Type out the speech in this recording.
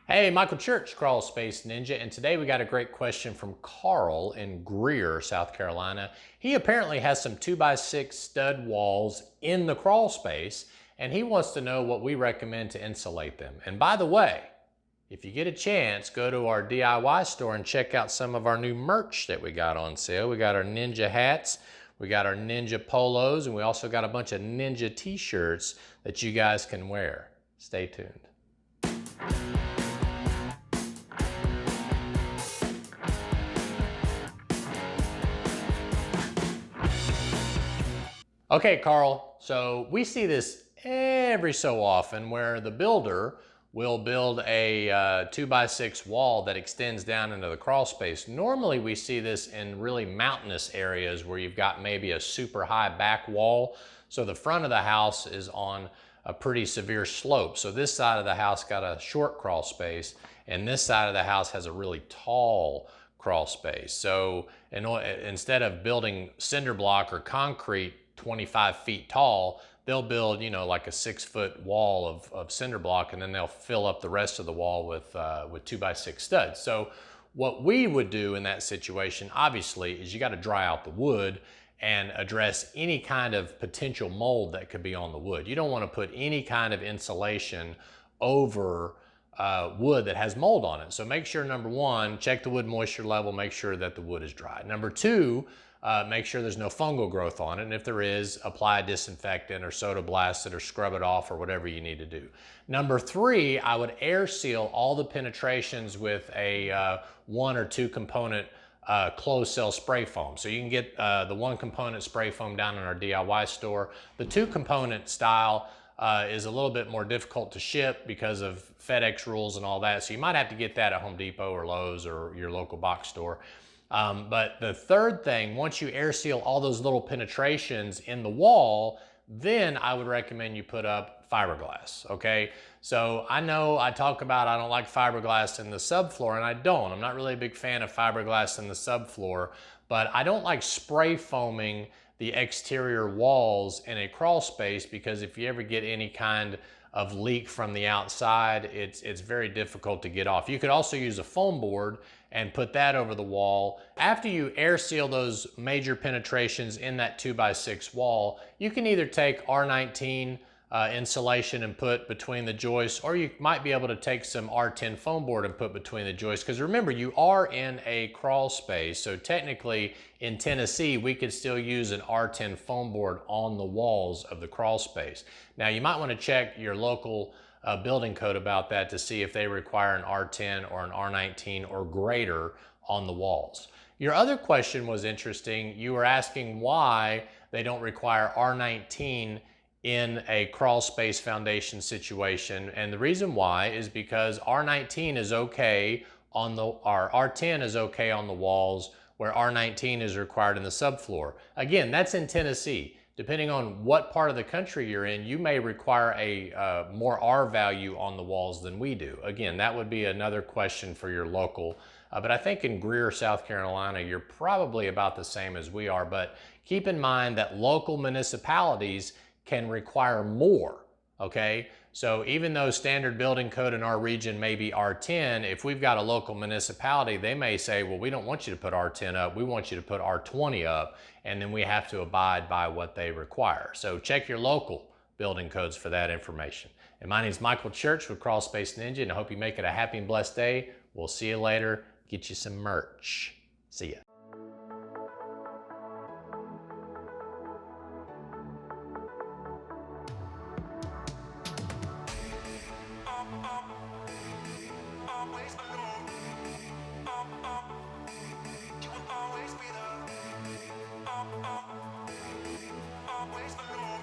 Hey, Michael Church, Crawl Space Ninja, and today we got a great question from Carl in Greer, South Carolina. He apparently has some 2x6 stud walls in the crawl space, and he wants to know what we recommend to insulate them. And by the way, if you get a chance, go to our DIY store and check out some of our new merch that we got on sale. We got our Ninja hats, we got our Ninja polos, and we also got a bunch of Ninja t-shirts that you guys can wear. Stay tuned. Okay, Carl, so we see this every so often where the builder will build a 2x6 wall that extends down into the crawl space. Normally we see this in really mountainous areas where you've got maybe a super high back wall. So the front of the house is on a pretty severe slope. So this side of the house got a short crawl space and this side of the house has a really tall crawl space. So instead of building cinder block or concrete 25 feet tall, they'll build, like a 6-foot wall of cinder block, and then they'll fill up the rest of the wall with 2x6 studs. So what we would do in that situation, obviously, is you got to dry out the wood and address any kind of potential mold that could be on the wood. You don't want to put any kind of insulation over wood that has mold on it. So make sure, number one, check the wood moisture level, make sure that the wood is dry. Number two, make sure there's no fungal growth on it. And if there is, apply a disinfectant or soda blast it or scrub it off or whatever you need to do. Number three, I would air seal all the penetrations with a 1 or 2 component closed cell spray foam. So you can get the 1 component spray foam down in our DIY store. The 2 component style is a little bit more difficult to ship because of FedEx rules and all that. So you might have to get that at Home Depot or Lowe's or your local box store. But the third thing, once you air seal all those little penetrations in the wall, then I would recommend you put up fiberglass, okay? So I know I talk about I don't like fiberglass in the subfloor, and I don't. I'm not really a big fan of fiberglass in the subfloor, but I don't like spray foaming the exterior walls in a crawl space because if you ever get any kind of leak from the outside, it's very difficult to get off. You could also use a foam board and put that over the wall. After you air seal those major penetrations in that 2x6 wall, you can either take R19 insulation and put between the joists, or you might be able to take some R10 foam board and put between the joists. Because remember, you are in a crawl space, so technically in Tennessee, we could still use an R10 foam board on the walls of the crawl space. Now, you might want to check your local building code about that to see if they require an R10 or an R19 or greater on the walls. Your other question was interesting. You were asking why they don't require R19 in a crawl space foundation situation. And the reason why is because R19 is okay on R10 is okay on the walls where R19 is required in the subfloor. Again, that's in Tennessee. Depending on what part of the country you're in, you may require a more R value on the walls than we do. Again, that would be another question for your local. But I think in Greer, South Carolina, you're probably about the same as we are. But keep in mind that local municipalities can require more, okay? So even though standard building code in our region may be R10, if we've got a local municipality, they may say, well, we don't want you to put R10 up, we want you to put R20 up, and then we have to abide by what they require. So check your local building codes for that information. And my name is Michael Church with Crawl Space Ninja, and I hope you make it a happy and blessed day. We'll see you later. Get you some merch. See ya.